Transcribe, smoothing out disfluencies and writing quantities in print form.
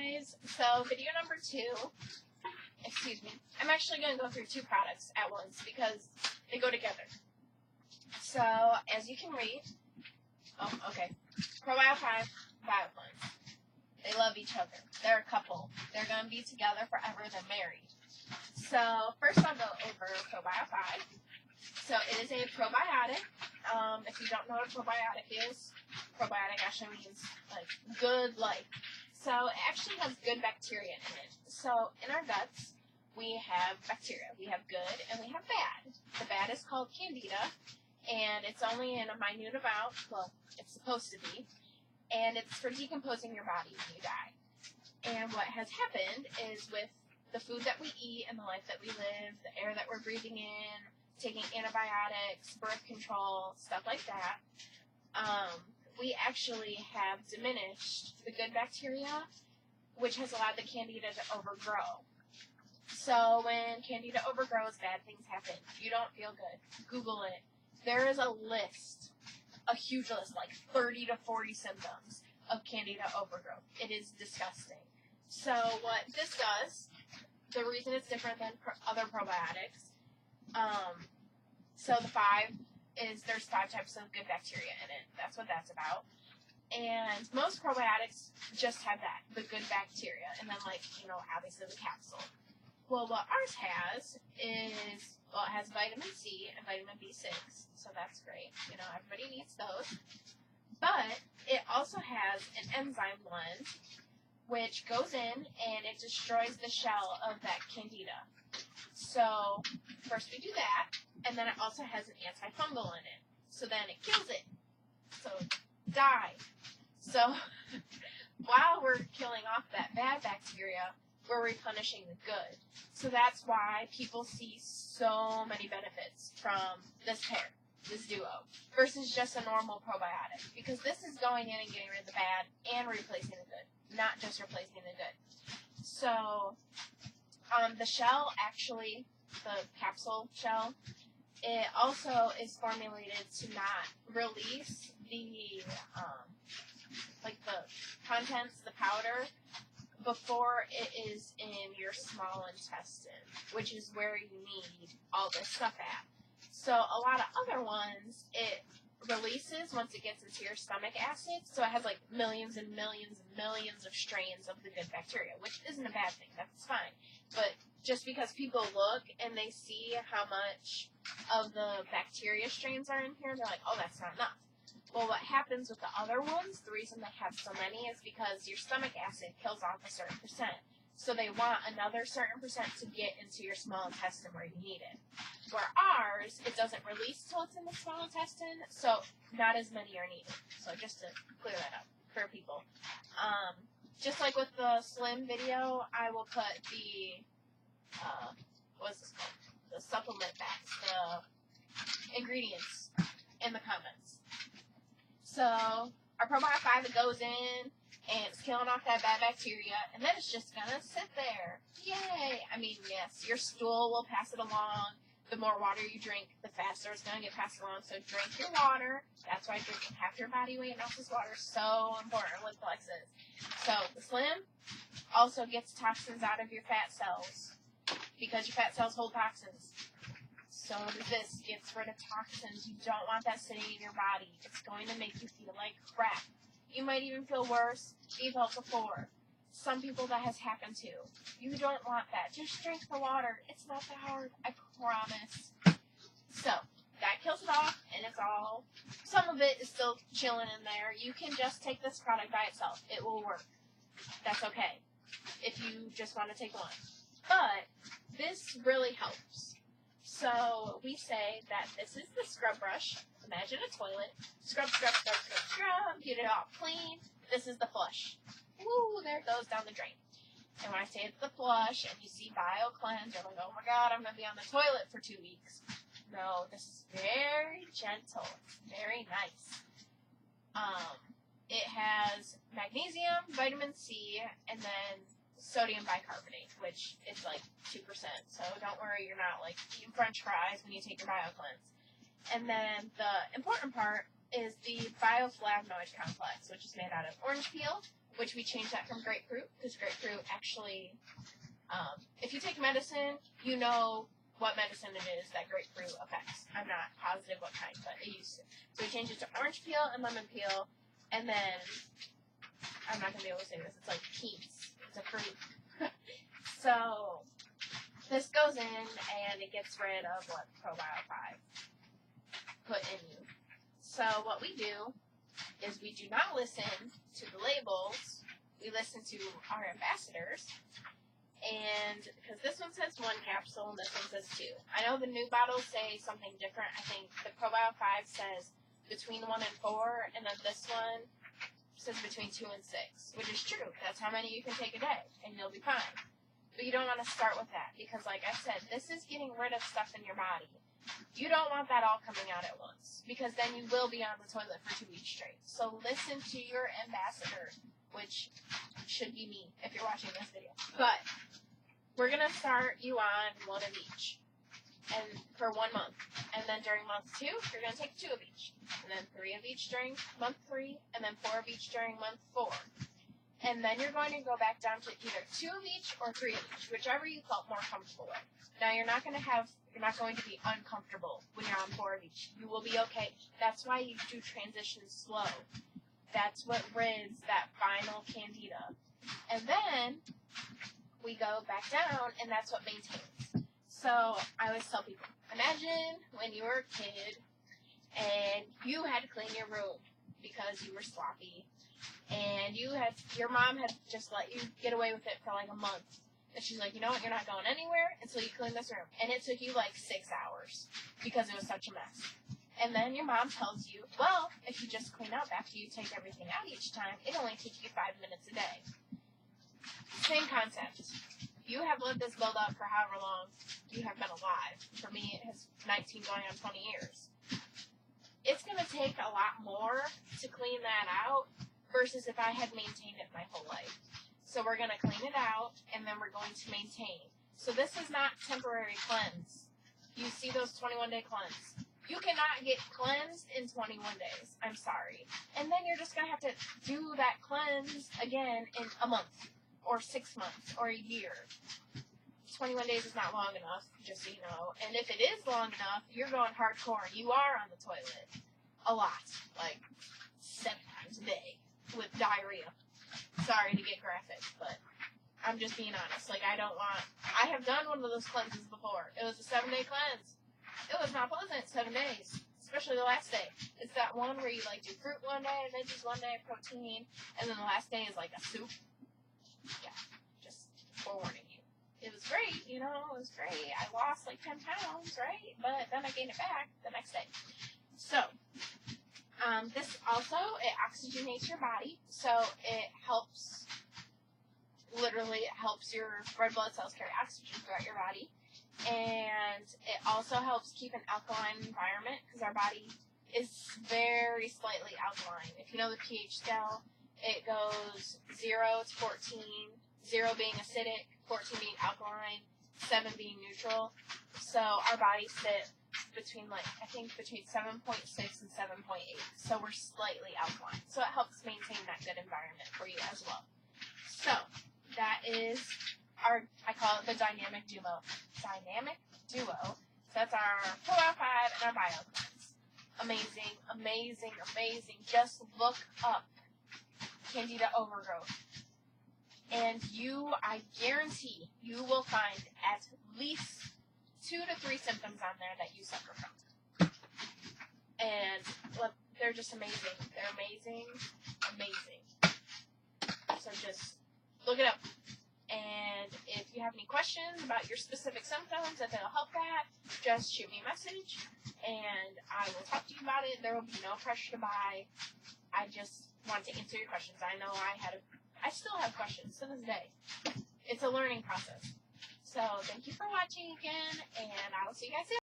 guys, so video number 2, excuse me, I'm actually going to go through 2 products at once because they go together. So, as you can read, ProBio5 BioCleanse. They love each other. They're a couple. They're going to be together forever. They're married. So, first I'll go over ProBio5. So, it is a probiotic. If you don't know what a probiotic is, probiotic actually means, like, good life. So, it actually has good bacteria in it. So, in our guts, we have bacteria. We have good and we have bad. The bad is called Candida, and it's only in a minute amount. Well, it's supposed to be. And it's for decomposing your body when you die. And what has happened is with the food that we eat and the life that we live, the air that we're breathing in, taking antibiotics, birth control, stuff like that, we actually have diminished the good bacteria, which has allowed the Candida to overgrow. So when Candida overgrows, bad things happen. If you don't feel good, Google it. There is a list, a huge list, like 30 to 40 symptoms of Candida overgrowth. It is disgusting. So what this does, the reason it's different than other probiotics, so the 5 is there's 5 types of good bacteria in it. That's what that's about. And most probiotics just have that, the good bacteria, and then, like, you know, obviously the capsule. Well, what ours has is, well, it has vitamin C and vitamin B6, so that's great. You know, everybody needs those. But it also has an enzyme blend, which goes in and it destroys the shell of that Candida. So, first we do that, and then it also has an antifungal in it. So then it kills it. So, die. So, while we're killing off that bad bacteria, we're replenishing the good. So that's why people see so many benefits from this pair, this duo, versus just a normal probiotic. Because this is going in and getting rid of the bad and replacing the good, not just replacing the good. So, the shell, actually, the capsule shell, it also is formulated to not release the, like the contents, the powder, before it is in your small intestine, which is where you need all this stuff at. So a lot of other ones, it releases once it gets into your stomach acid, so it has like millions and millions and millions of strains of the good bacteria, which isn't a bad thing, that's fine. But just because people look and they see how much of the bacteria strains are in here, they're like, oh, that's not enough. Well, what happens with the other ones, the reason they have so many is because your stomach acid kills off a certain percent. So they want another certain percent to get into your small intestine where you need it. Where ours, it doesn't release till it's in the small intestine, so not as many are needed. So just to clear that up for people. Just like with the Slim video, I will put the, what's this called? The supplement packs, the ingredients in the comments. So, our ProBio5, it goes in, and it's killing off that bad bacteria, and then it's just going to sit there. Yay! I mean, yes, your stool will pass it along. The more water you drink, the faster it's going to get passed along. So, drink your water. That's why drinking half your body weight in ounces water is so important with Plexus. So, the Slim also gets toxins out of your fat cells, because your fat cells hold toxins. So this gets rid of toxins. You don't want that sitting in your body. It's going to make you feel like crap. You might even feel worse. You've felt before. Some people that has happened to. You don't want that. Just drink the water. It's not that hard. I promise. So, that kills it off, and it's all, some of it is still chilling in there. You can just take this product by itself. It will work. That's okay. If you just want to take one. But, this really helps. So, we say that this is the scrub brush. Imagine a toilet. Scrub, scrub, scrub, scrub, scrub. Get it all clean. This is the flush. Woo, there it goes down the drain. And when I say it's the flush and you see BioCleanse, you're like, oh my god, I'm going to be on the toilet for 2 weeks. No, this is very gentle. It's very nice. It has magnesium, vitamin C, and then sodium bicarbonate, which is like 2%. So don't worry, you're not like eating french fries when you take your BioCleanse. And then the important part is the bioflavonoid complex, which is made out of orange peel, which we changed that from grapefruit, because grapefruit actually, if you take medicine, you know what medicine it is that grapefruit affects. I'm not positive what kind, but it used to. So we changed it to orange peel and lemon peel, and then, I'm not going to be able to say this, it's like peats. It's a fruit. So, this goes in, and it gets rid of what ProBio5 put in you. So, what we do is we do not listen to the labels. We listen to our ambassadors. And because this one says 1 capsule and this one says 2. I know the new bottles say something different. I think the ProBio5 says between 1 and 4, and then this one says between 2 and 6, which is true. That's how many you can take a day, and you'll be fine. But you don't want to start with that because, like I said, this is getting rid of stuff in your body. You don't want that all coming out at once because then you will be on the toilet for 2 weeks straight. So listen to your ambassador, which should be me if you're watching this video. But we're going to start you on 1 of each and for 1 month. And then during month 2, you're going to take 2 of each. And then 3 of each during month 3, and then 4 of each during month 4. And then you're going to go back down to either 2 of each or 3 of each, whichever you felt more comfortable with. Now, you're not going to be uncomfortable when you're on 4 of each. You will be okay. That's why you do transition slow. That's what rids that final candida. And then we go back down, and that's what maintains. So I always tell people, imagine when you were a kid and you had to clean your room because you were sloppy, and your mom had just let you get away with it for like a month. And she's like, you know what, you're not going anywhere until you clean this room. And it took you like 6 hours because it was such a mess. And then your mom tells you, well, if you just clean up after you take everything out each time, it only takes you 5 minutes a day. Same concept. You have lived this build up for however long you have been alive. For me, it has 19 going on 20 years. It's going to take a lot more to clean that out versus if I had maintained it my whole life. So we're going to clean it out, and then we're going to maintain. So this is not temporary cleanse. You see those 21-day cleanse. You cannot get cleansed in 21 days. I'm sorry. And then you're just going to have to do that cleanse again in a month or 6 months or a year. 21 days is not long enough, just so you know. And if it is long enough, you're going hardcore. You are on the toilet a lot, like 7 times a day with diarrhea. Sorry to get graphic, but I'm just being honest. Like, I have done one of those cleanses before. It was a 7-day cleanse. It was not pleasant 7 days, especially the last day. It's that one where you, like, do fruit one day, veggies one day, protein, and then the last day is, like, a soup. Yeah, just forewarning you. It was great, you know, it was great. I lost, like, 10 pounds, right? But then I gained it back the next day. So, this also, it oxygenates your body, so it helps, literally, it helps your red blood cells carry oxygen throughout your body, and it also helps keep an alkaline environment, because our body is very slightly alkaline. If you know the pH scale, it goes 0 to 14, 0 being acidic, 14 being alkaline, 7 being neutral, so our bodies sit between, like, I think between 7.6 and 7.8. So we're slightly alkaline. So it helps maintain that good environment for you as well. So that is our, I call it the dynamic duo. So that's our ProBio5 and our BioCleanse. Amazing, amazing, amazing. Just look up Candida overgrowth. And I guarantee you will find at least 2 to 3 symptoms on there that you suffer from. And look, they're just amazing. They're amazing, amazing. So just look it up. And if you have any questions about your specific symptoms, if it'll help that, just shoot me a message, and I will talk to you about it. There will be no pressure to buy. I just want to answer your questions. I know I still have questions to this day. It's a learning process. So thank you for watching again, and I will see you guys soon.